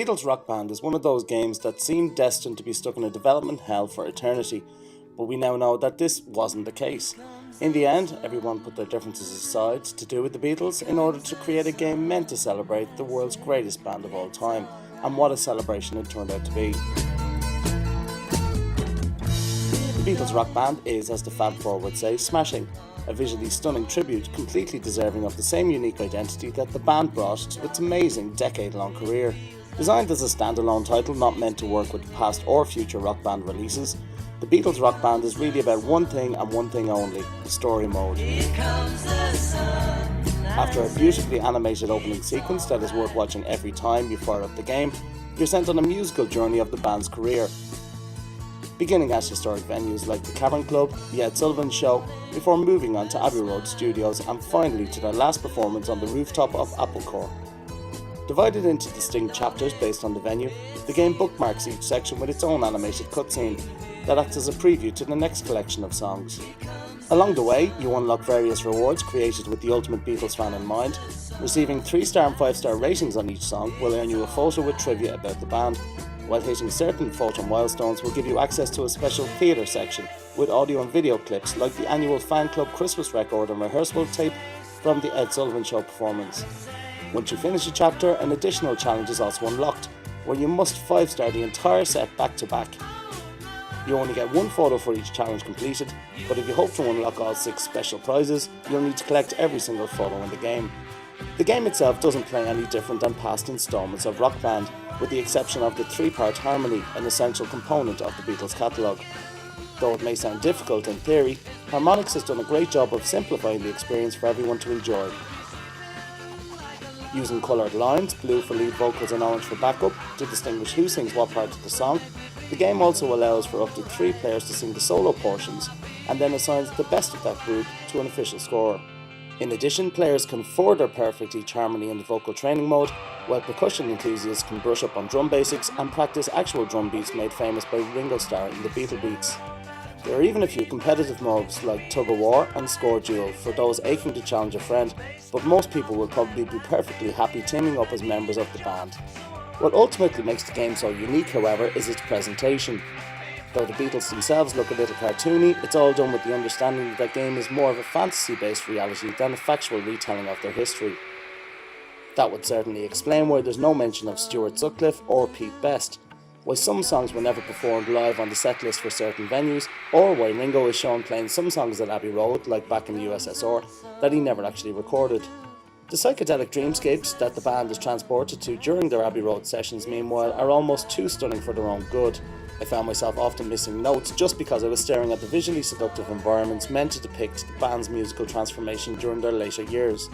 Beatles Rock Band is one of those games that seemed destined to be stuck in a development hell for eternity, but we now know that this wasn't the case. In the end, everyone put their differences aside to do with the Beatles in order to create a game meant to celebrate the world's greatest band of all time, and what a celebration it turned out to be. The Beatles Rock Band is, as the Fab Four would say, smashing, a visually stunning tribute completely deserving of the same unique identity that the band brought to its amazing decade-long career. Designed as a standalone title not meant to work with past or future rock band releases, the Beatles Rock Band is really about one thing and one thing only, the story mode. After a beautifully animated opening sequence that is worth watching every time you fire up the game, you're sent on a musical journey of the band's career. Beginning at historic venues like the Cavern Club, the Ed Sullivan Show, before moving on to Abbey Road Studios and finally to their last performance on the rooftop of Applecore. Divided into distinct chapters based on the venue, the game bookmarks each section with its own animated cutscene that acts as a preview to the next collection of songs. Along the way, you unlock various rewards created with the ultimate Beatles fan in mind. Receiving 3-star and 5-star ratings on each song will earn you a photo with trivia about the band, while hitting certain photo milestones will give you access to a special theatre section with audio and video clips like the annual fan club Christmas record and rehearsal tape from the Ed Sullivan Show performance. Once you finish a chapter, an additional challenge is also unlocked, where you must 5-star the entire set back to back. You only get one photo for each challenge completed, but if you hope to unlock all 6 special prizes, you'll need to collect every single photo in the game. The game itself doesn't play any different than past installments of Rock Band, with the exception of the 3-part harmony, an essential component of the Beatles catalogue. Though it may sound difficult in theory, Harmonix has done a great job of simplifying the experience for everyone to enjoy. Using coloured lines, blue for lead vocals and orange for backup, to distinguish who sings what part of the song, the game also allows for up to 3 players to sing the solo portions, and then assigns the best of that group to an official scorer. In addition, players can further perfect each harmony in the vocal training mode, while percussion enthusiasts can brush up on drum basics and practice actual drum beats made famous by Ringo Starr in the Beatle Beats. There are even a few competitive modes like Tug of War and Score Duel for those aching to challenge a friend, but most people will probably be perfectly happy teaming up as members of the band. What ultimately makes the game so unique, however, is its presentation. Though the Beatles themselves look a little cartoony, it's all done with the understanding that that game is more of a fantasy-based reality than a factual retelling of their history. That would certainly explain why there's no mention of Stuart Sutcliffe or Pete Best, why some songs were never performed live on the setlist for certain venues, or why Ringo is shown playing some songs at Abbey Road, like back in the USSR, that he never actually recorded. The psychedelic dreamscapes that the band is transported to during their Abbey Road sessions, meanwhile, are almost too stunning for their own good. I found myself often missing notes just because I was staring at the visually seductive environments meant to depict the band's musical transformation during their later years.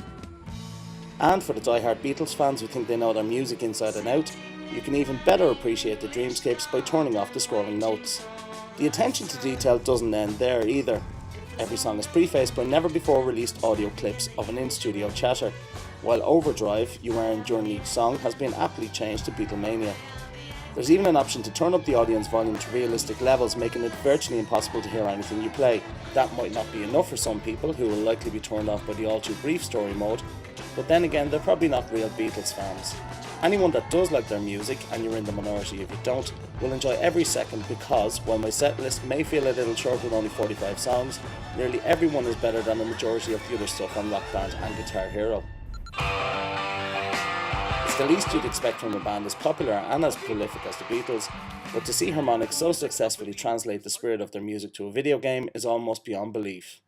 And for the die-hard Beatles fans who think they know their music inside and out, you can even better appreciate the dreamscapes by turning off the scrolling notes. The attention to detail doesn't end there either. Every song is prefaced by never-before-released audio clips of an in-studio chatter, while overdrive you earn during each song has been aptly changed to Beatlemania. There's even an option to turn up the audience volume to realistic levels, making it virtually impossible to hear anything you play. That might not be enough for some people, who will likely be turned off by the all-too-brief story mode, but then again, they're probably not real Beatles fans. Anyone that does like their music, and you're in the minority if you don't, will enjoy every second because, while my set list may feel a little short with only 45 songs, nearly everyone is better than the majority of the other stuff on Rock Band and Guitar Hero. It's the least you'd expect from a band as popular and as prolific as the Beatles, but to see Harmonix so successfully translate the spirit of their music to a video game is almost beyond belief.